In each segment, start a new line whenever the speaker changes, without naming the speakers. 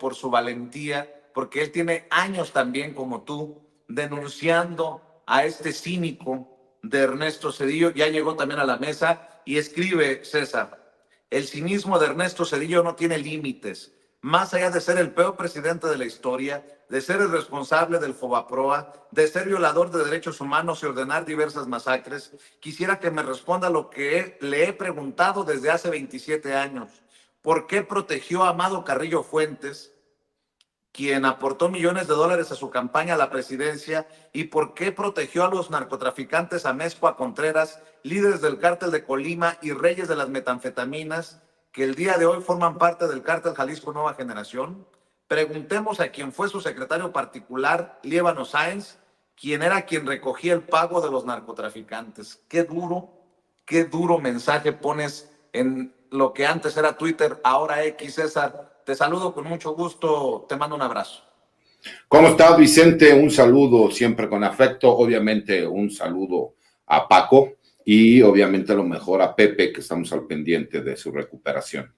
por su valentía, porque él tiene años también, como tú, denunciando a este cínico de Ernesto Zedillo. Ya llegó también a la mesa y escribe, César: el cinismo de Ernesto Zedillo no tiene límites. Más allá de ser el peor presidente de la historia, de ser el responsable del Fobaproa, de ser violador de derechos humanos y ordenar diversas masacres, quisiera que me responda lo que le he preguntado desde hace 27 años. ¿Por qué protegió a Amado Carrillo Fuentes, quien aportó millones de dólares a su campaña a la presidencia? ¿Y por qué protegió a los narcotraficantes Amezcua Contreras, líderes del cártel de Colima y reyes de las metanfetaminas, que el día de hoy forman parte del cártel Jalisco Nueva Generación? Preguntemos a quien fue su secretario particular, Líbano Sáenz, quien era quien recogía el pago de los narcotraficantes. Qué duro mensaje pones en lo que antes era Twitter, ahora X, César. Te saludo con mucho gusto, te mando un abrazo.
¿Cómo estás, Vicente? Un saludo siempre con afecto, obviamente un saludo a Paco y obviamente lo mejor a Pepe, que estamos al pendiente de su recuperación.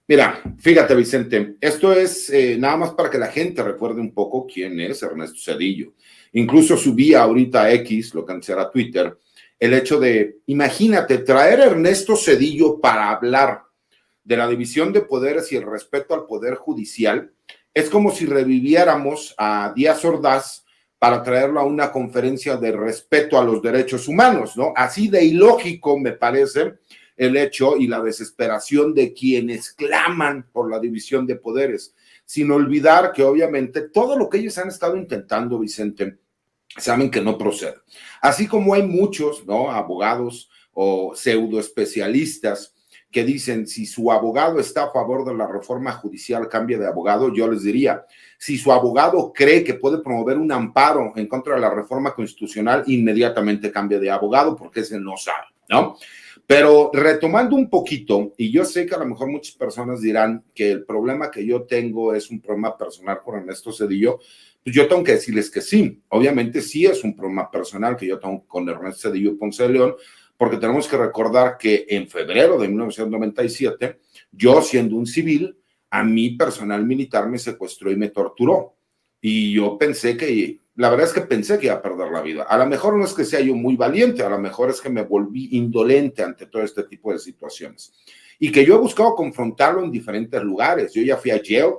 Mira, fíjate, Vicente, esto es nada más para que la gente recuerde un poco quién es Ernesto Zedillo. Incluso subí ahorita a X, lo que antes era Twitter, el hecho de, imagínate, traer a Ernesto Zedillo para hablar de la división de poderes y el respeto al poder judicial. Es como si reviviéramos a Díaz Ordaz para traerlo a una conferencia de respeto a los derechos humanos, ¿no? Así de ilógico me parece el hecho y la desesperación de quienes claman por la división de poderes, sin olvidar que obviamente todo lo que ellos han estado intentando, Vicente, saben que no procede. Así como hay muchos, ¿no?, abogados o pseudo especialistas que dicen, si su abogado está a favor de la reforma judicial, cambie de abogado. Yo les diría, si su abogado cree que puede promover un amparo en contra de la reforma constitucional, inmediatamente cambie de abogado, porque ese no sabe, ¿no? Pero retomando un poquito, y yo sé que a lo mejor muchas personas dirán que el problema que yo tengo es un problema personal con Ernesto Zedillo, pues yo tengo que decirles que sí, obviamente sí es un problema personal que yo tengo con Ernesto Zedillo Ponce de León, porque tenemos que recordar que en febrero de 1997, yo siendo un civil, a mí personal militar me secuestró y me torturó. Y yo pensé que, la verdad es que pensé que iba a perder la vida. A lo mejor no es que sea yo muy valiente, a lo mejor es que me volví indolente ante todo este tipo de situaciones. Y que yo he buscado confrontarlo en diferentes lugares. Yo ya fui a Yale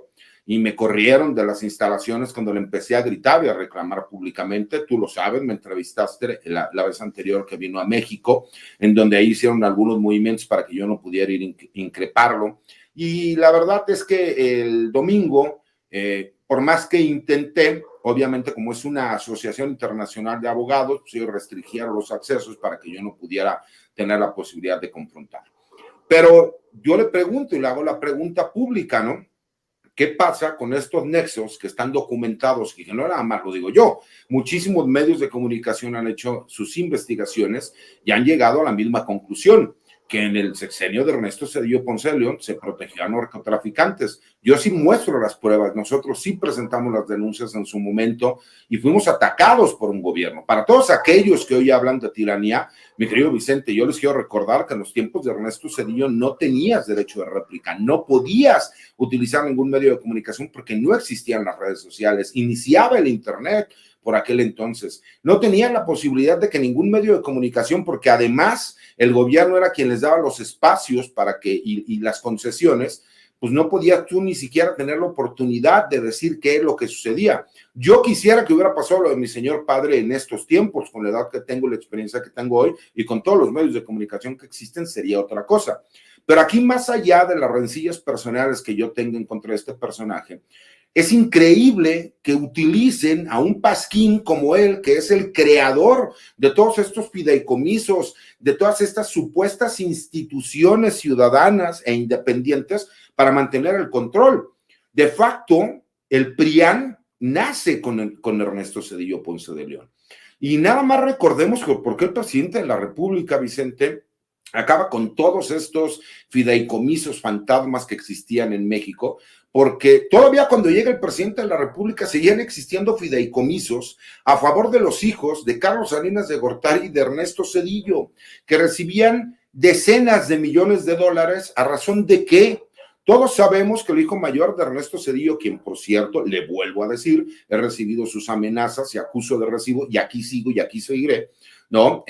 y me corrieron de las instalaciones cuando le empecé a gritar y a reclamar públicamente. Tú lo sabes, me entrevistaste la vez anterior que vino a México, en donde ahí hicieron algunos movimientos para que yo no pudiera ir a increparlo. Y la verdad es que el domingo, por más que intenté, obviamente como es una asociación internacional de abogados, pues ellos restringieron los accesos para que yo no pudiera tener la posibilidad de confrontar. Pero yo le pregunto y le hago la pregunta pública, ¿no? ¿Qué pasa con estos nexos que están documentados? Y que no nada más lo digo yo, muchísimos medios de comunicación han hecho sus investigaciones y han llegado a la misma conclusión, que en el sexenio de Ernesto Zedillo Ponce de León se protegió a narcotraficantes. Yo sí muestro las pruebas, nosotros sí presentamos las denuncias en su momento y fuimos atacados por un gobierno. Para todos aquellos que hoy hablan de tiranía, mi querido Vicente, yo les quiero recordar que en los tiempos de Ernesto Zedillo no tenías derecho de réplica, no podías utilizar ningún medio de comunicación porque no existían las redes sociales, iniciaba el internet por aquel entonces, no tenían la posibilidad de que ningún medio de comunicación, porque además el gobierno era quien les daba los espacios para que, y las concesiones, pues no podías tú ni siquiera tener la oportunidad de decir qué es lo que sucedía. Yo quisiera que hubiera pasado lo de mi señor padre en estos tiempos, con la edad que tengo, la experiencia que tengo hoy, y con todos los medios de comunicación que existen, sería otra cosa. Pero aquí, más allá de las rencillas personales que yo tengo en contra de este personaje, es increíble que utilicen a un pasquín como él, que es el creador de todos estos fideicomisos, de todas estas supuestas instituciones ciudadanas e independientes para mantener el control. De facto, el PRIAN nace con Ernesto Zedillo Ponce de León. Y nada más recordemos por qué el presidente de la República, Vicente, acaba con todos estos fideicomisos fantasmas que existían en México, porque todavía cuando llega el presidente de la República seguían existiendo fideicomisos a favor de los hijos de Carlos Salinas de Gortari y de Ernesto Zedillo, que recibían decenas de millones de dólares. ¿A razón de qué? Todos sabemos que el hijo mayor de Ernesto Zedillo, quien por cierto, le vuelvo a decir, he recibido sus amenazas y acuso de recibo, y aquí sigo y aquí seguiré, ¿no?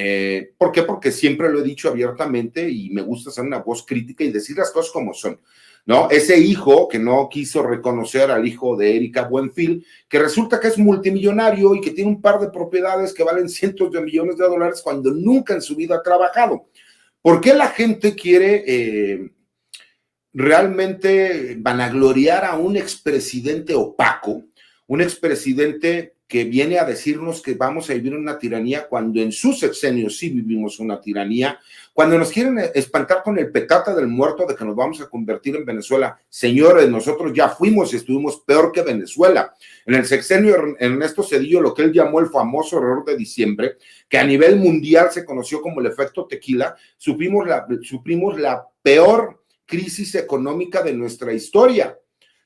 ¿Por qué? Porque siempre lo he dicho abiertamente y me gusta ser una voz crítica y decir las cosas como son, ¿no? Ese hijo que no quiso reconocer al hijo de Erika Buenfil, que resulta que es multimillonario y que tiene un par de propiedades que valen cientos de millones de dólares cuando nunca en su vida ha trabajado. ¿Por qué la gente quiere realmente vanagloriar a un expresidente opaco, un expresidente que viene a decirnos que vamos a vivir una tiranía cuando en sus sexenios sí vivimos una tiranía, cuando nos quieren espantar con el petate del muerto de que nos vamos a convertir en Venezuela? Señores, nosotros ya fuimos y estuvimos peor que Venezuela. En el sexenio Ernesto Zedillo, lo que él llamó el famoso error de diciembre, que a nivel mundial se conoció como el efecto tequila, supimos la peor crisis económica de nuestra historia.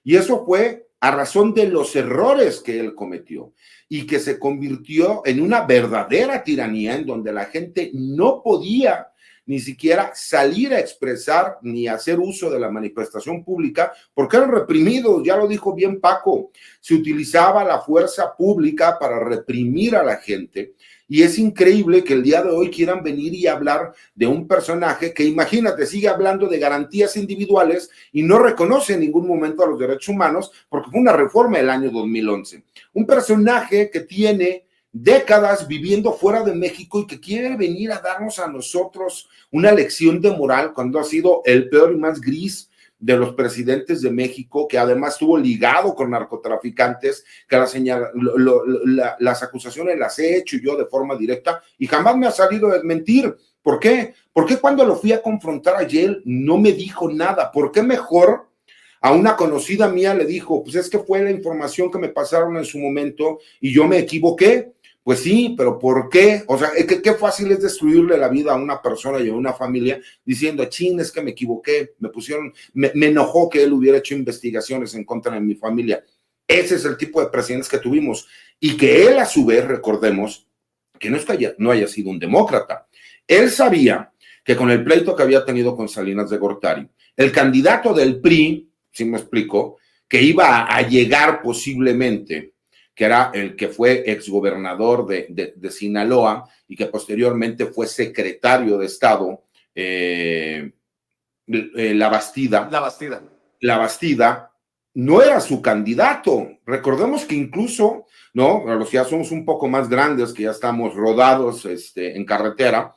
Y eso fue a razón de los errores que él cometió y que se convirtió en una verdadera tiranía en donde la gente no podía ni siquiera salir a expresar ni hacer uso de la manifestación pública porque eran reprimidos. Ya lo dijo bien Paco, se utilizaba la fuerza pública para reprimir a la gente. Y es increíble que el día de hoy quieran venir y hablar de un personaje que, imagínate, sigue hablando de garantías individuales y no reconoce en ningún momento a los derechos humanos porque fue una reforma del año 2011. Un personaje que tiene décadas viviendo fuera de México y que quiere venir a darnos a nosotros una lección de moral cuando ha sido el peor y más gris de los presidentes de México, que además estuvo ligado con narcotraficantes, que las acusaciones las he hecho yo de forma directa y jamás me ha salido a desmentir. ¿Por qué? ¿Por qué cuando lo fui a confrontar ayer no me dijo nada? ¿Por qué mejor a una conocida mía le dijo, pues es que fue la información que me pasaron en su momento y yo me equivoqué? Pues sí, pero ¿por qué? O sea, qué fácil es destruirle la vida a una persona y a una familia diciendo, chin, es que me equivoqué, me enojó que él hubiera hecho investigaciones en contra de mi familia. Ese es el tipo de presidentes que tuvimos y que él a su vez, recordemos, que no es que no haya sido un demócrata. Él sabía que con el pleito que había tenido con Salinas de Gortari, el candidato del PRI, si me explico, que iba a llegar posiblemente, que era el que fue exgobernador de Sinaloa y que posteriormente fue secretario de Estado, La Bastida, no era su candidato. Recordemos que incluso, ¿no? Los que ya somos un poco más grandes, que ya estamos rodados en carretera,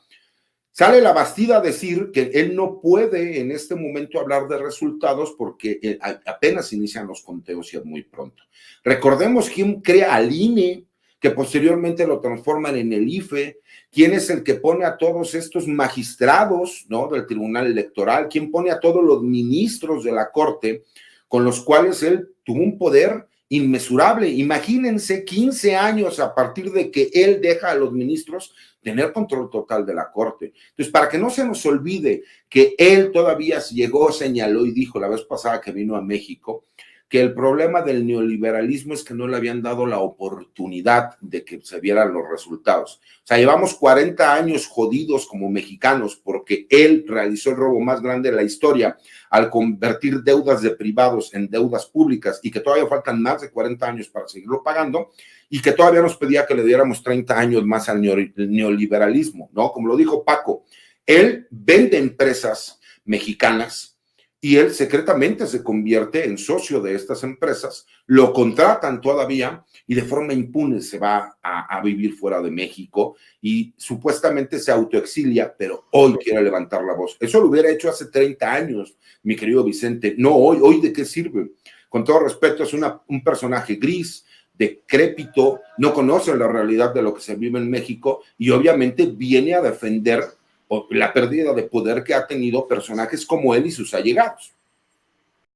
sale La Bastida a decir que él no puede en este momento hablar de resultados porque apenas inician los conteos y es muy pronto. Recordemos quién crea al INE, que posteriormente lo transforman en el IFE, quién es el que pone a todos estos magistrados, ¿no?, del Tribunal Electoral, quién pone a todos los ministros de la Corte, con los cuales él tuvo un poder inmesurable. Imagínense 15 años a partir de que él deja a los ministros tener control total de la Corte. Entonces, para que no se nos olvide que él todavía llegó, señaló y dijo la vez pasada que vino a México, que el problema del neoliberalismo es que no le habían dado la oportunidad de que se vieran los resultados. O sea, llevamos 40 años jodidos como mexicanos porque él realizó el robo más grande de la historia al convertir deudas de privados en deudas públicas y que todavía faltan más de 40 años para seguirlo pagando y que todavía nos pedía que le diéramos 30 años más al neoliberalismo, ¿no? Como lo dijo Paco, él vende empresas mexicanas y él secretamente se convierte en socio de estas empresas, lo contratan todavía y de forma impune se va a vivir fuera de México y supuestamente se autoexilia, pero hoy quiere levantar la voz. Eso lo hubiera hecho hace 30 años, mi querido Vicente. No hoy. ¿Hoy de qué sirve? Con todo respeto, es un personaje gris, decrépito, no conoce la realidad de lo que se vive en México y obviamente viene a defender la pérdida de poder que ha tenido personajes como él y sus allegados.